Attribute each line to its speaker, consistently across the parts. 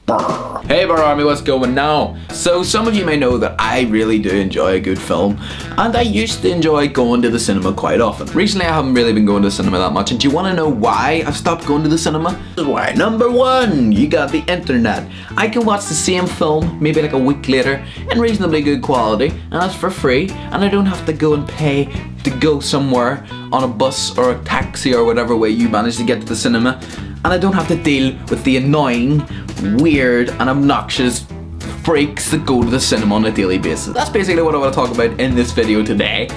Speaker 1: BURR. Hey BURR Army, what's going now? So some of you may know that I really do enjoy a good film, and I used to enjoy going to the cinema quite often. Recently I haven't really been going to the cinema that much, and do you want to know why I've stopped going to the cinema? This is why. Number one, you got the internet. I can watch the same film maybe like a week later in reasonably good quality, and that's for free, and I don't have to go and pay to go somewhere on a bus or a taxi or whatever way you manage to get to the cinema. And I don't have to deal with the annoying, weird and obnoxious freaks that go to the cinema on a daily basis. That's basically what I want to talk about in this video today.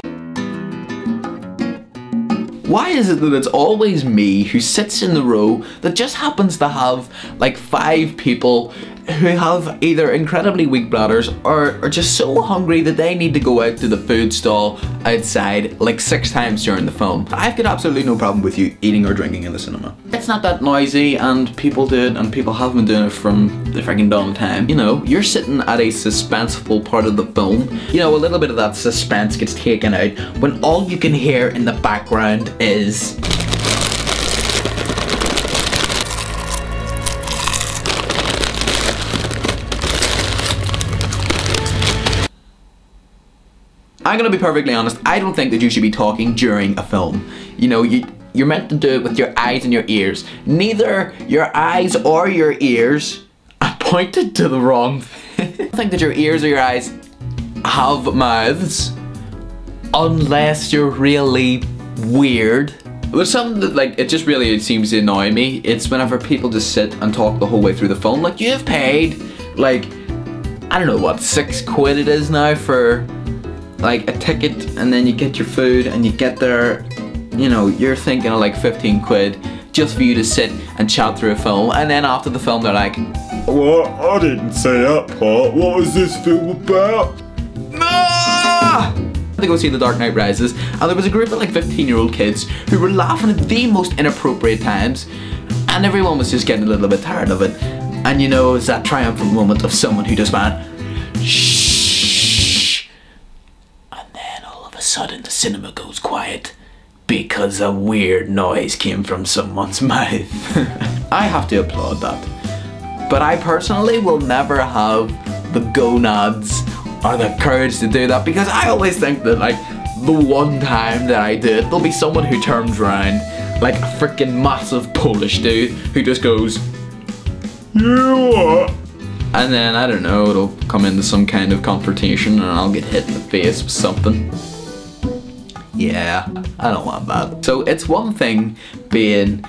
Speaker 1: Why is it that it's always me who sits in the row that just happens to have like 5 people who have either incredibly weak bladders or are just so hungry that they need to go out to the food stall outside like 6 times during the film? I've got absolutely no problem with you eating or drinking in the cinema. It's not that noisy, and people do it, and people have been doing it from the freaking dawn of time. You know, you're sitting at a suspenseful part of the film. You know, a little bit of that suspense gets taken out when all you can hear in the background is I'm gonna be perfectly honest, I don't think that you should be talking during a film. You know, you're meant to do it with your eyes and your ears. Neither your eyes or your ears, I pointed to the wrong thing. I don't think that your ears or your eyes have mouths unless you're really weird. There's something that, like, it just really seems to annoy me. It's whenever people just sit and talk the whole way through the film. Like, you've paid, like, I don't know what, 6 quid it is now for like a ticket, and then you get your food and you get there, you know, you're thinking of like 15 quid just for you to sit and chat through a film, and then after the film they're like, "What? I didn't say that part. What was this film about?" Ah! To go see The Dark Knight Rises, and there was a group of like 15-year-old kids who were laughing at the most inappropriate times, and everyone was just getting a little bit tired of it. And you know, it's that triumphant moment of someone who just went, "Shh." Sudden the cinema goes quiet because a weird noise came from someone's mouth. I have to applaud that, but I personally will never have the gonads or the courage to do that, because I always think that like the one time that I do it, there'll be someone who turns around like a freaking massive Polish dude who just goes, "You what?" And then I don't know, it'll come into some kind of confrontation and I'll get hit in the face with something. Yeah, I don't want that. So it's one thing being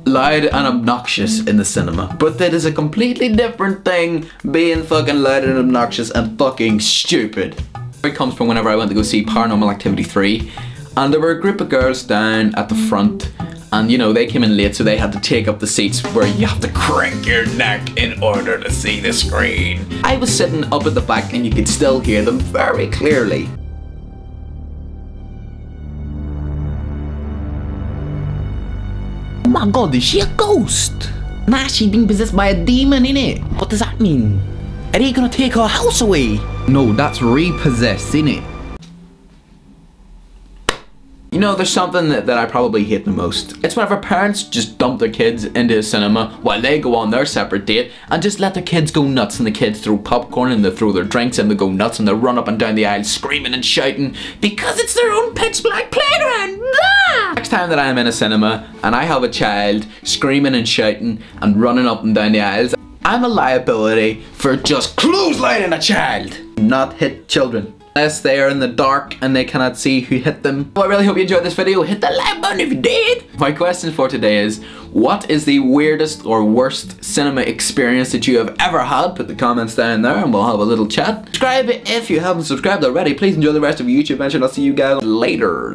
Speaker 1: loud and obnoxious in the cinema, but that is a completely different thing being fucking loud and obnoxious and fucking stupid. It comes from whenever I went to go see Paranormal Activity 3, and there were a group of girls down at the front, and you know, they came in late, so they had to take up the seats where you have to crank your neck in order to see the screen. I was sitting up at the back and you could still hear them very clearly. Oh my god, is she a ghost? Nah, she's being possessed by a demon, innit? What does that mean? Are they gonna take her house away? No, that's repossessed, innit? You know, there's something that I probably hate the most. It's whenever parents just dump their kids into a cinema while they go on their separate date and just let their kids go nuts, and the kids throw popcorn and they throw their drinks and they go nuts and they run up and down the aisle screaming and shouting because it's their own pitch black playground. Ah! Next time that I'm in a cinema and I have a child screaming and shouting and running up and down the aisles, I'm a liability for just clotheslining a child, not hit children. Unless they are in the dark and they cannot see who hit them. Well, I really hope you enjoyed this video. Hit the like button if you did. My question for today is, what is the weirdest or worst cinema experience that you have ever had? Put the comments down there and we'll have a little chat. Subscribe if you haven't subscribed already. Please enjoy the rest of your YouTube adventure. I'll see you guys later.